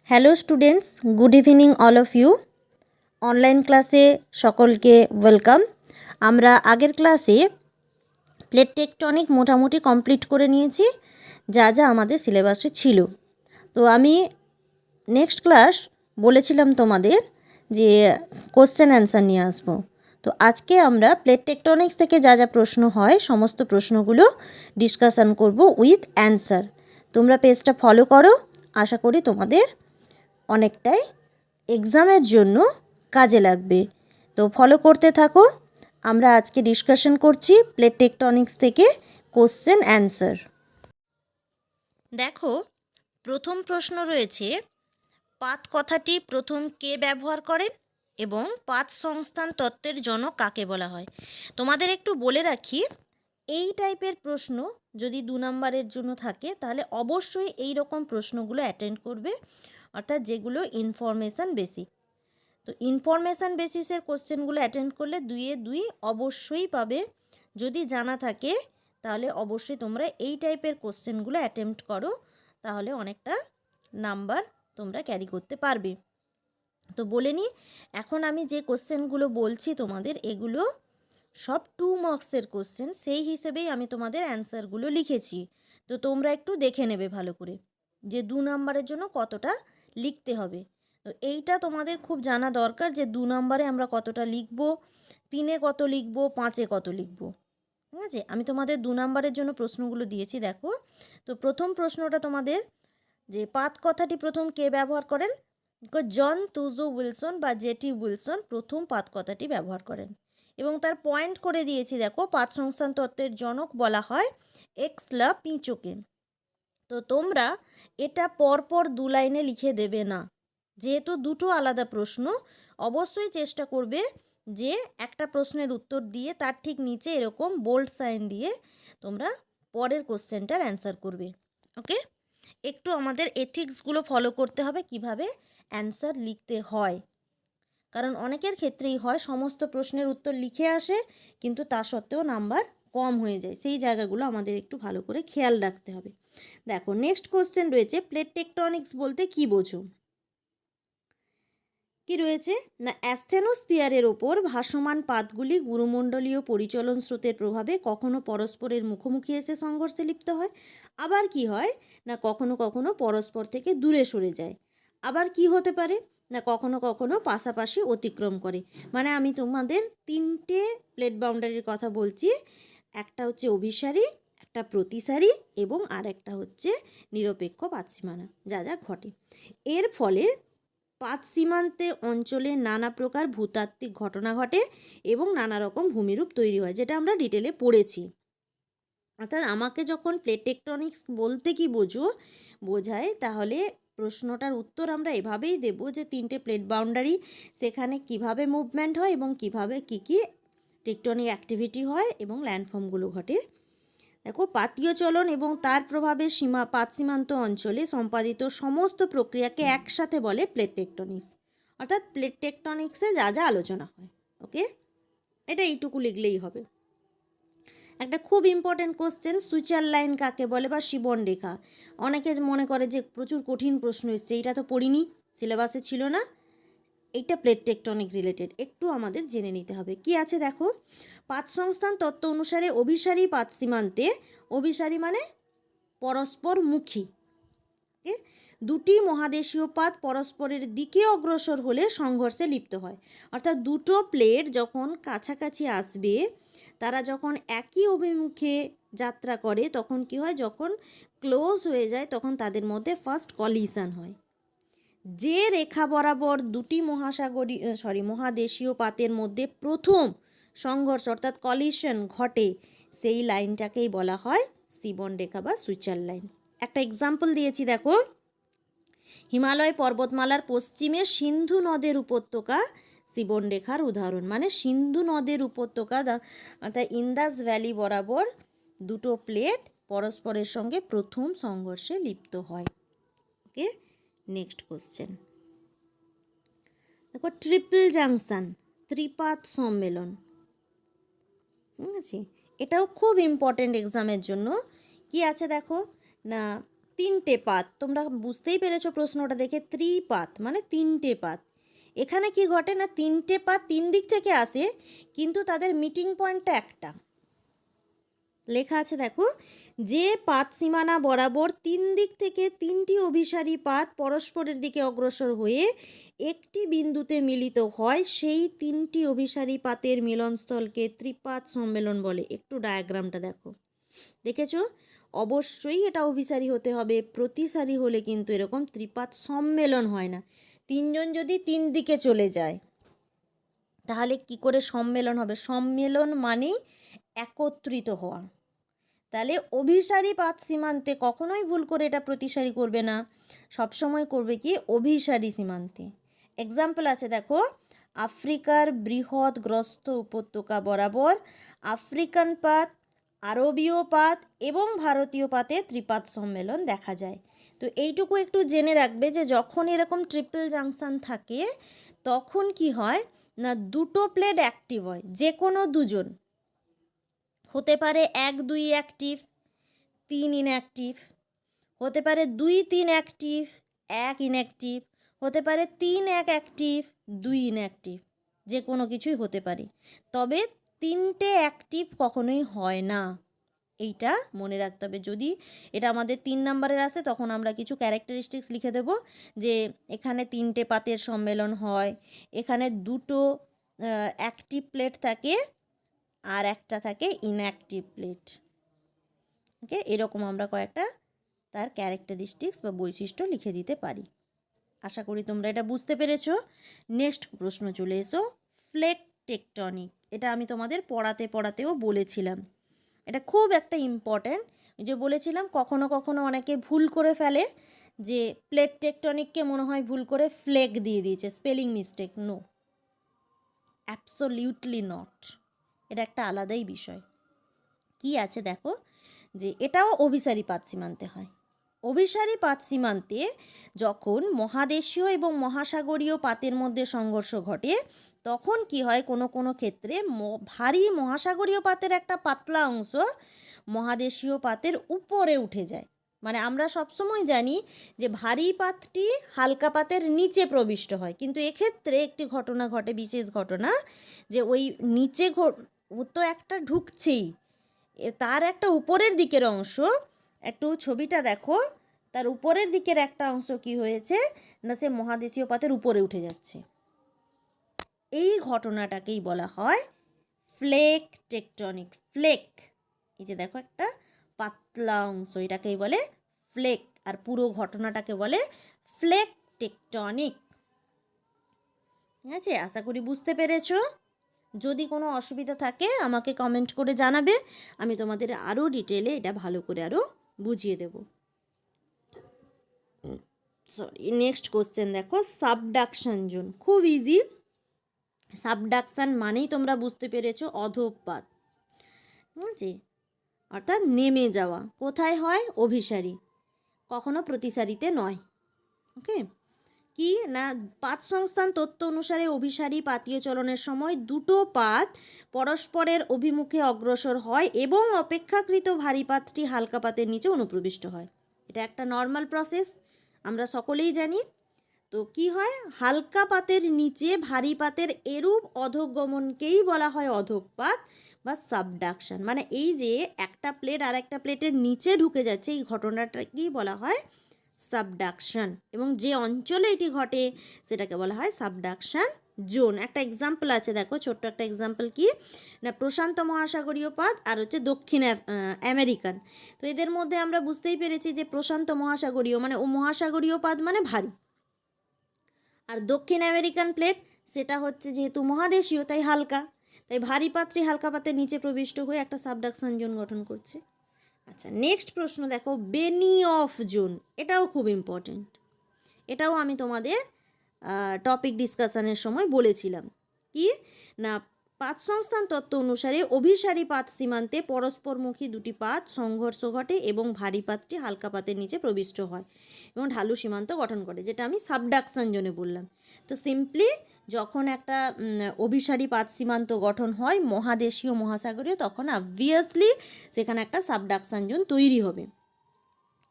Hello students, good evening all of you. Online ক্লাসে সকলকে welcome. আমরা আগের ক্লাসে প্লেট টেকটনিক মোটামুটি কমপ্লিট করে নিয়েছি, যা যা আমাদের সিলেবাসে ছিল। তো আমি নেক্সট ক্লাস বলেছিলাম তোমাদের যে কোশ্চেন অ্যান্সার নিয়ে আসবো। তো আজকে আমরা প্লেট টেকটনিক্স থেকে যা যা প্রশ্ন হয় সমস্ত প্রশ্নগুলো ডিসকাশন করব উইথ অ্যান্সার। তোমরা পেজটা ফলো করো, আশা করি তোমাদের অনেকটাই এক্সামের জন্য কাজে লাগবে। তো ফলো করতে থাকো। আমরা আজকে ডিসকাশন করছি প্লেট টেকটনিক্স থেকে কোশ্চেন অ্যান্সার। দেখো, প্রথম প্রশ্ন রয়েছে, পাত কথাটি প্রথম কে ব্যবহার করেন এবং পাত সংস্থান তত্ত্বের জনক কাকে বলা হয়? তোমাদের একটু বলে রাখি, এই টাইপের প্রশ্ন যদি 2 নম্বরের জন্য থাকে তাহলে অবশ্যই এই রকম প্রশ্নগুলো অ্যাটেন্ড করবে, অর্থাৎ যেগুলো ইনফরমেশান বেসিক। তো ইনফরমেশান বেসিসের কোশ্চেনগুলো অ্যাটেন্ড করলে 2-এ 2 অবশ্যই পাবে। যদি জানা থাকে তাহলে অবশ্যই তোমরা এই টাইপের কোশ্চেনগুলো অ্যাটেম্প্ট করো, তাহলে অনেকটা নাম্বার তোমরা ক্যারি করতে পারবে। তো বলে নিই, এখন আমি যে কোশ্চেনগুলো বলছি তোমাদের, এগুলো সব 2 মার্কসের কোশ্চেন, সেই হিসেবেই আমি তোমাদের অ্যান্সারগুলো লিখেছি। তো তোমরা একটু দেখে নেবে ভালো করে যে 2 নম্বরের জন্য কতটা লিখতে হবে। তো এইটা তোমাদের খুব জানা দরকার যে 2 নম্বরে আমরা কতটা লিখব, 3-এ কত লিখব, 5-এ কত লিখব। ঠিক আছে, আমি তোমাদের 2 নম্বরের জন্য প্রশ্নগুলো দিয়েছি। দেখো, তো প্রথম প্রশ্নটা তোমাদের, যে পাত কথাটি প্রথম কে ব্যবহার করেন? জন তুজো উইলসন বা জেটি উইলসন প্রথম পাত কথাটি ব্যবহার করেন, এবং তার পয়েন্ট করে দিয়েছি। দেখো, পাত সংস্থান তত্ত্বের জনক বলা হয় এক্সলা পিঁচোকে। তো তোমরা এটা পরপর 2 লাইনে লিখে দেবে না, যেহেতু দুটো আলাদা প্রশ্ন। অবশ্যই চেষ্টা করবে যে একটা প্রশ্নের উত্তর দিয়ে তার ঠিক নিচে এরকম বোল্ড সাইন দিয়ে তোমরা পরের কোশ্চেনটার অ্যান্সার করবে। ওকে, একটু আমাদের এথিক্সগুলো ফলো করতে হবে কিভাবে অ্যান্সার লিখতে হয়, কারণ অনেকের ক্ষেত্রেই হয় সমস্ত প্রশ্নের উত্তর লিখে আসে কিন্তু তা সত্ত্বেও নাম্বার কম হয়ে যায়। সেই জায়গাগুলো আমাদের একটু ভালো করে খেয়াল রাখতে হবে। দেখো, নেক্সট কোশ্চেন রয়েছে, প্লেট টেকটনিক্স বলতে কি বোঝো? কি রয়েছে না, অ্যাস্থেনোস্ফিয়ারের ওপর ভাসমান পাতগুলি গুরুমণ্ডলীয় পরিচলন স্রোতের প্রভাবে কখনো পরস্পরের মুখোমুখি এসে সংঘর্ষে লিপ্ত হয়, আবার কি হয় না কখনো কখনো পরস্পর থেকে দূরে সরে যায়, আবার কি হতে পারে না কখনো কখনো পাশাপাশি অতিক্রম করে। মানে আমি তোমাদের 3টে প্লেট বাউন্ডারির কথা বলছি, একটা হচ্ছে অভিসারী, একটা প্রতিসারী এবং আর একটা হচ্ছে নিরপেক্ষ পাতসীমানা, যা যা ঘটে। এর ফলে পাত সীমান্তে অঞ্চলে নানা প্রকার ভূতাত্ত্বিক ঘটনা ঘটে এবং নানা রকম ভূমিরূপ তৈরি হয়, যেটা আমরা ডিটেলে পড়েছি। অর্থাৎ আমাকে যখন প্লেট টেকটনিক্স বলতে কি বোঝায়, তাহলে প্রশ্নটার উত্তর আমরা এভাবেই দেব যে 3টে প্লেট বাউন্ডারি, সেখানে কিভাবে মুভমেন্ট হয় এবং কিভাবে কি কি টেকটনিক অ্যাক্টিভিটি হয় এবং ল্যান্ডফর্মগুলো ঘটে। দেখো, পাতীয় চলন এবং তার প্রভাবে পাত সীমান্ত অঞ্চলে সম্পাদিত সমস্ত প্রক্রিয়াকে একসাথে বলে প্লেট টেকটনিক্স। অর্থাৎ প্লেট টেকটনিক্সে যা যা আলোচনা হয়। ওকে, এটা এইটুকু লিখলেই হবে। একটা খুব ইম্পর্টেন্ট কোশ্চেন, সুইচার লাইন কাকে বলে বা শিবন রেখা? অনেকে মনে করে যে প্রচুর কঠিন প্রশ্ন এসছে, এইটা তো পড়িনি, সিলেবাসে ছিল না। এইটা প্লেট টেকটনিক রিলেটেড, একটু আমাদের জেনে নিতে হবে। কি আছে দেখো, পাত সংস্থান তত্ত্ব অনুসারে অভিসারী পাত সীমান্তে, অভিসারী মানে পরস্পর মুখী, দুটি মহাদেশীয় পাত পরস্পরের দিকে অগ্রসর হলে সংঘর্ষে লিপ্ত হয়। অর্থাৎ দুটো প্লেট যখন কাছাকাছি আসবে, তারা যখন একই অভিমুখে যাত্রা করে তখন কি হয়, যখন ক্লোজ হয়ে যায় তখন তাদের মধ্যে ফার্স্ট কলিশন হয়। যে রেখা বরাবর দুটি মহাদেশীয় পাতের মধ্যে প্রথম সংঘর্ষ অর্থাৎ কলিশন ঘটে, সেই লাইনটাকেই বলা হয় শিবন রেখা বা সুইচার লাইন। একটা এক্সাম্পল দিয়েছি, দেখো, হিমালয় পর্বতমালার পশ্চিমে সিন্ধু নদের উপত্যকা শিবন রেখার উদাহরণ। মানে সিন্ধু নদের উপত্যকা অর্থাৎ ইন্দাস ভ্যালি বরাবর দুটো প্লেট পরস্পরের সঙ্গে প্রথম সংঘর্ষে লিপ্ত হয়। ওকে, নেক্সট কোশ্চেন দেখো, ট্রিপল জাংশন, ত্রিপাত সম্মেলন। ঠিক আছে, এটাও খুব ইম্পর্টেন্ট এক্সামের জন্য। কি আছে দেখো না, তিনটে পাত, তোমরা বুঝতেই পেরেছো প্রশ্নটা দেখে, ত্রিপাত মানে তিনটে পাত। এখানে কি ঘটে না, তিনটে পাত তিন দিক থেকে আসে, কিন্তু তাদের মিটিং পয়েন্টটা একটা। লেখা আছে দেখো, যে পাত সীমানা বরাবর তিন দিক থেকে তিনটি অভিসারী পাত পরস্পরের দিকে অগ্রসর হয়ে একটি বিন্দুতে মিলিত হয়, সেই তিনটি অভিসারী পাতের মিলনস্থলকে ত্রিপাত সম্মেলন বলে। একটু ডায়াগ্রামটা দেখো, দেখেছো? অবশ্যই এটা অভিসারী হতে হবে, প্রতিসারী হলে কিন্তু এরকম ত্রিপাত সম্মেলন হয় না। তিনজন যদি তিন দিকে চলে যায় তাহলে কি করে সম্মেলন হবে? সম্মেলন মানেই একত্রিত হওয়া। তাহলে অভিসারী পাত সীমান্তে কখনোই ভুল করে এটা প্রতিসারী করবে না, সবসময় করবে কি অভিসারী সীমান্তে। এক্সাম্পল আছে দেখো, আফ্রিকার বৃহৎ গ্রস্ত উপত্যকা বরাবর আফ্রিকান পাত, আরবীয় পাত এবং ভারতীয় পাতে ত্রিপাত সম্মেলন দেখা যায়। তো এইটুকু একটু জেনে রাখবে যে যখন এরকম ট্রিপল জাংশন থাকে তখন কি হয় না, দুটো প্লেট অ্যাক্টিভ হয়, যে কোনো দুজন হতে পারে, 1 2 অ্যাক্টিভ, 3 ইনঅ্যাক্টিভ, হতে পারে 2 3 অ্যাক্টিভ, 1 ইনঅ্যাক্টিভ, হতে পারে 3 1 অ্যাক্টিভ, 2 ইনঅ্যাক্টিভ, যে কোনো কিছুই হতে পারে। তবে তিনটে অ্যাক্টিভ কখনোই হয় না, এইটা মনে রাখতে হবে। যদি এটা আমাদের 3 নম্বরের আসে তখন আমরা কিছু ক্যারেক্টারিস্টিক্স লিখে দেব, যে এখানে তিনটে পাতের সম্মেলন হয়, এখানে দুটো অ্যাক্টিভ প্লেট থাকে আর একটা থাকে ইনঅ্যাক্টিভ প্লেট। ওকে, এরকম আমরা কয়েকটা তার ক্যারেক্টারিস্টিক্স বা বৈশিষ্ট্য লিখে দিতে পারি। আশা করি তোমরা এটা বুঝতে পেরেছো। নেক্সট প্রশ্ন চলে এসো, প্লেট টেকটনিক। এটা আমি তোমাদের পড়াতেও বলেছিলাম, এটা খুব একটা ইম্পর্ট্যান্ট। যে বলেছিলাম কখনো কখনো অনেকে ভুল করে ফেলে, যে প্লেট টেকটনিককে মনে হয় ভুল করে ফ্লেক দিয়ে দিয়েছে, spelling mistake. No, absolutely not, এটা একটা আলাদাই বিষয়। কি আছে দেখো, যে এটাও অভিসারী পাত সীমান্তে হয়। অভিসারী পাত সীমান্তে যখন মহাদেশীয় এবং মহাসাগরীয় পাতের মধ্যে সংঘর্ষ ঘটে তখন কি হয়, কোনো কোনো ক্ষেত্রে ভারী মহাসাগরীয় পাতের একটা পাতলা অংশ মহাদেশীয় পাতের উপরে উঠে যায়। মানে আমরা সবসময় জানি যে ভারী পাতটি হালকা পাতের নিচে প্রবিষ্ট হয়, কিন্তু এক্ষেত্রে একটি ঘটনা ঘটে, বিশেষ ঘটনা, যে ওই নিচে তো একটা ঢুকছেই, তার একটা উপরের দিকের অংশ, একটু ছবিটা দেখো, তার উপরের দিকের একটা অংশ কি হয়েছে না, সে মহাদেশীয় পাতের উপরে উঠে যাচ্ছে। এই ঘটনাটাকেই বলা হয় ফ্লেক টেকটনিক। ফ্লেক, এই যে দেখো একটা পাতলা অংশ, এটাকেই বলে ফ্লেক, আর পুরো ঘটনাটাকে বলে ফ্লেক টেকটনিক। ঠিক আছে, আশা করি বুঝতে পেরেছো। যদি কোনো অসুবিধা থাকে আমাকে কমেন্ট করে জানাবে, আমি তোমাদের আরও ডিটেলে এটা ভালো করে আরও বুঝিয়ে দেব। সরি, নেক্সট কোশ্চেন দেখো, সাবডাকশন জোন। খুব ইজি। সাবডাকশন মানেই তোমরা বুঝতে পেরেছো অধঃপাত, ঠিক আছে, অর্থাৎ নেমে যাওয়া। কোথায় হয়? অভিসারী, কখনো প্রতিসারীতে নয়। ওকে, কি না, পাত সংস্থান তত্ত্ব অনুসারে অভিসারী পাতীয় চলনের সময় দুটো পাত পরস্পরের অভিমুখে অগ্রসর হয় এবং অপেক্ষাকৃত ভারী পাতটি হালকা পাতের নিচে অনুপ্রবিষ্ট হয়। এটা একটা নর্মাল প্রসেস, আমরা সকলেই জানি। তো কি হয়, হালকা পাতের নিচে ভারী পাতের এরূপ অধঃগমনকেই বলা হয় অধঃপাত বা সাবডাকশন। মানে এই যে একটা প্লেট আর একটা প্লেটের নিচে ঢুকে যাচ্ছে, এই ঘটনাটাকেই বলা হয় সাবডাকশন, এবং যে অঞ্চলে এটি ঘটে সেটাকে বলা হয় সাবডাকশন জোন। একটা এক্সাম্পল আছে দেখো, ছোট্ট একটা এক্সাম্পল, কি না, প্রশান্ত মহাসাগরীয় পাত আর হচ্ছে দক্ষিণ আমেরিকান। তো এদের মধ্যে আমরা বুঝতেই পেরেছি যে প্রশান্ত মহাসাগরীয় মানে ও মহাসাগরীয় পাত মানে ভারী, আর দক্ষিণ আমেরিকান প্লেট সেটা হচ্ছে যেহেতু মহাদেশীয় তাই হালকা, তাই ভারী পাত্রে হালকা পাতের নিচে প্রবিষ্ট হয়ে একটা সাবডাকশন জোন গঠন করছে। আচ্ছা, নেক্সট প্রশ্ন দেখো, বেনি অফ জোন। এটাও খুব ইম্পর্টেন্ট, এটাও আমি তোমাদের টপিক ডিসকাশনের সময় বলেছিলাম। কি না, পাত সংস্থান তত্ত্ব অনুসারে অভিসারী পাত সীমান্তে পরস্পরমুখী দুটি পাত সংঘর্ষ ঘটে এবং ভারী পাতটি হালকা পাতের নিচে প্রবিষ্ট হয় এবং ঢালু সীমান্ত গঠন করে, যেটা আমি সাবডাকশন জোনে বললাম। তো সিম্পলি যখন একটা অভিসারী পাত সীমান্ত গঠন হয় মহাদেশীয় মহাসাগরীয়, তখন অবভিয়াসলি সেখানে একটা সাবডাকশন জোন তৈরি হবে।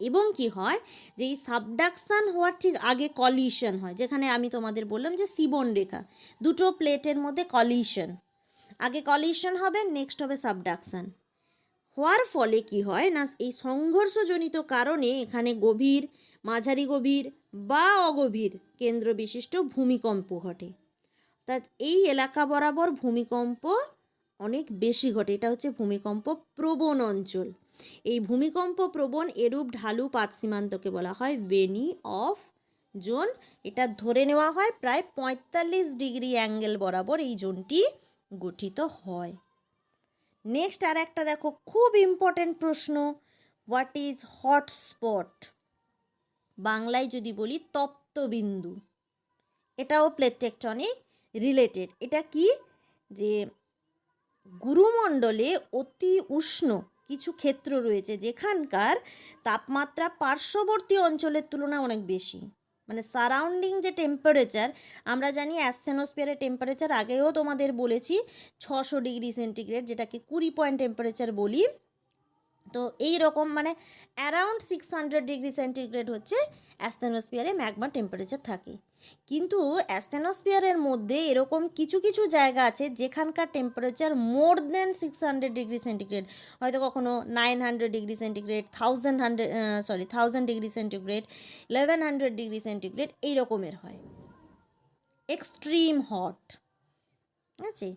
এবং কি হয় যে এই সাবডাকশান হওয়ার ঠিক আগে কলিশন হয়, যেখানে আমি তোমাদের বললাম যে সিবন রেখা, দুটো প্লেটের মধ্যে কলিশন, আগে কলিশন হবে, নেক্সট হবে সাবডাকশান। হওয়ার ফলে কি হয় না, এই সংঘর্ষজনিত কারণে এখানে গভীর, মাঝারি গভীর বা অগভীর কেন্দ্র বিশিষ্ট ভূমিকম্প ঘটে। অর্থাৎ এই এলাকা বরাবর ভূমিকম্প অনেক বেশি ঘটে, এটা হচ্ছে ভূমিকম্প প্রবণ অঞ্চল। এই ভূমিকম্প প্রবণ এরূপ ঢালু পাত সীমান্তকে বলা হয় ভেনি অফ জোন। এটা ধরে নেওয়া হয় প্রায় 45 ডিগ্রি অ্যাঙ্গেল বরাবর এই জোনটি গঠিত হয়। নেক্সট আর একটা দেখো, খুব ইম্পর্টেন্ট প্রশ্ন, হোয়াট ইজ হটস্পট? বাংলায় যদি বলি তপ্তবিন্দু, এটাও প্লেট টেকটনিক রিলেটেড। এটা কি, যে গুরুমণ্ডলে অতি উষ্ণ কিছু ক্ষেত্র রয়েছে যেখানকার তাপমাত্রা পার্শ্ববর্তী অঞ্চলের তুলনায় অনেক বেশি, মানে সারাউন্ডিং যে টেম্পারেচার, আমরা জানি অ্যাস্থেনোস্ফিয়ারের টেম্পারেচার আগেও তোমাদের বলেছি 600 ডিগ্রি সেন্টিগ্রেড, যেটাকে 20 পয়েন্ট টেম্পারেচার বলি। তো এই রকম মানে অ্যারাউন্ড 600 ডিগ্রি সেন্টিগ্রেড হচ্ছে অ্যাস্থেনোস্ফিয়ারে ম্যাগমা টেম্পারেচার থাকে। কিন্তু অ্যাস্থেনোস্ফিয়ারের মধ্যে এরকম কিছু কিছু জায়গা আছে যেখানকার টেম্পারেচার মোর দেন 600 ডিগ্রি সেন্টিগ্রেড, হয়তো কখনো 900 degree centigrade, 1000 degree centigrade, 1100 degree centigrade এই রকমের হয়, এক্সট্রিম হট আছে।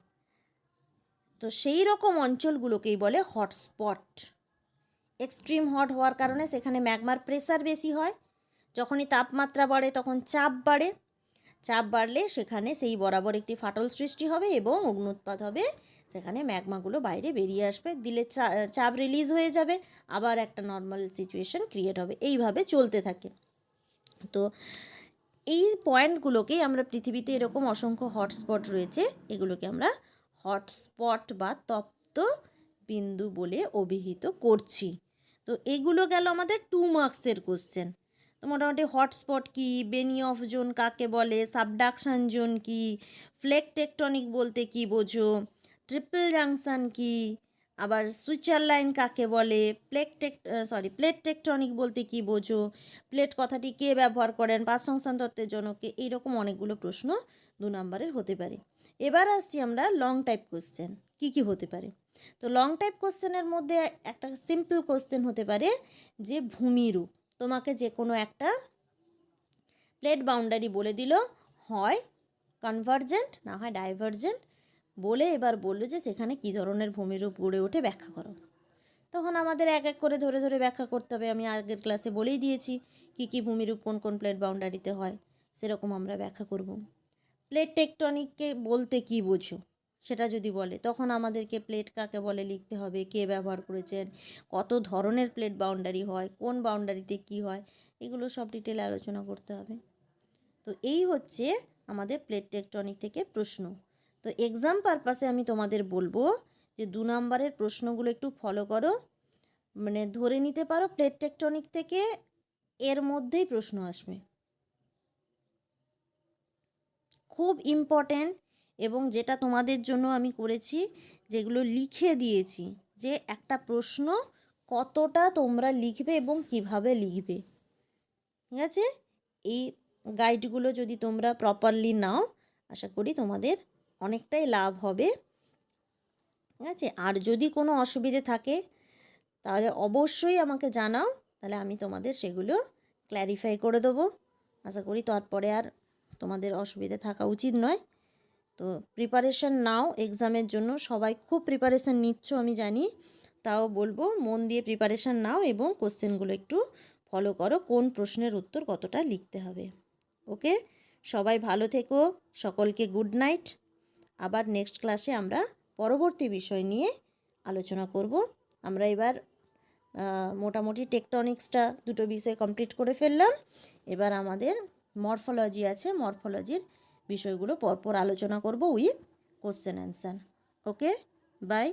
তো সেই রকম অঞ্চলগুলোকেই বলে হটস্পট। এক্সট্রিম হট হওয়ার কারণে সেখানে ম্যাগমার প্রেসার বেশি হয়, যখনই তাপমাত্রা বাড়ে তখন চাপ বাড়ে, চাপ বাড়লে সেখানে সেই বরাবর একটি ফাটল সৃষ্টি হবে এবং অগ্নুৎপাত হবে, সেখানে ম্যাগমাগুলো বাইরে বেরিয়ে আসবে, দিলে চাপ রিলিজ হয়ে যাবে, আবার একটা নর্মাল সিচুয়েশন ক্রিয়েট হবে, এইভাবে চলতে থাকে। তো এই পয়েন্টগুলোকেই আমরা, পৃথিবীতে এরকম অসংখ্য হটস্পট রয়েছে, এগুলোকে আমরা হটস্পট বা তপ্ত বিন্দু বলে অভিহিত করছি। তো এগুলো গেল আমাদের 2 মার্কসের কোশ্চেন। তো মোটামুটি হটস্পট কি, বেনি অফ জোন কাকে বলে, সাবডাকশান জোন কি, প্লেট টেকটনিক বলতে কি বোঝো, ট্রিপল জাংশন কি, আবার সুইচার লাইন কাকে বলে, প্লেট টেকটনিক বলতে কি বোঝো, প্লেট কথাটি কে ব্যবহার করেন, পাঁচ সংস্থান তত্ত্বের জনকে, এইরকম অনেকগুলো প্রশ্ন 2 নম্বরের হতে পারে। এবার আসছি আমরা লং টাইপ কোশ্চেন কি কি হতে পারে। তো লং টাইপ কোশ্চেনের মধ্যে একটা সিম্পল কোশ্চেন হতে পারে যে ভূমিরূপ, তোমাকে যে কোনো একটা প্লেট বাউন্ডারি বলে দিল, হয় কনভার্জেন্ট না হয় ডাইভার্জেন্ট, বলে এবার বললো যে সেখানে কী ধরনের ভূমিরূপ গড়ে ওঠে ব্যাখ্যা করো। তখন আমাদের এক এক করে ধরে ধরে ব্যাখ্যা করতে হবে। আমি আগের ক্লাসে বলেই দিয়েছি কী কী ভূমিরূপ কোন কোন প্লেট বাউন্ডারিতে হয়, সেরকম আমরা ব্যাখ্যা করব। প্লেট টেকটনিককে বলতে কী বোঝো সেটা যদি বলে, তখন আমাদেরকে প্লেট কাকে বলে লিখতে হবে, কে ব্যবহার করেছেন, কত ধরনের প্লেট বাউন্ডারি হয়, কোন বাউন্ডারিতে কি হয়, এগুলো সব ডিটেলে আলোচনা করতে হবে। তো এই হচ্ছে আমাদের প্লেট টেকটনিক থেকে প্রশ্ন। তো এক্সাম পারপাসে আমি তোমাদের বলবো যে 2 নম্বরের প্রশ্নগুলো একটু ফলো করো, মানে ধরে নিতে পারো প্লেট টেকটনিক থেকে এর মধ্যেই প্রশ্ন আসবে, খুব ইম্পর্ট্যান্ট। এবং যেটা তোমাদের জন্য আমি করেছি, যেগুলো লিখে দিয়েছি, যে একটা প্রশ্ন কতটা তোমরা লিখবে এবং কিভাবে লিখবে, ঠিক আছে? এই গাইডগুলো যদি তোমরা প্রপারলি নাও, আশা করি তোমাদের অনেকটাই লাভ হবে, ঠিক আছে? আর যদি কোনো অসুবিধে থাকে তাহলে অবশ্যই আমাকে জানাও, তাহলে আমি তোমাদের সেগুলো ক্ল্যারিফাই করে দেবো। আশা করি তারপরে আর তোমাদের অসুবিধে থাকা উচিত নয়। তো প্রিপারেশন নাও এক্সামের জন্য, সবাই খুব প্রিপারেশন নিচ্ছ আমি জানি, তাও বলবো মন দিয়ে প্রিপারেশন নাও এবং কোশ্চেনগুলো একটু ফলো করো, কোন প্রশ্নের উত্তর কতটা লিখতে হবে। ওকে, সবাই ভালো থেকো, সকলকে গুড নাইট। আবার নেক্সট ক্লাসে আমরা পরবর্তী বিষয় নিয়ে আলোচনা করব। আমরা এবার মোটামুটি টেকটনিক্সটা 2টো বিষয় কমপ্লিট করে ফেললাম, এবার আমাদের মরফোলজি আছে, মরফোলজির বিষয়গুলো পরপর আলোচনা করব with question answer. Okay, by.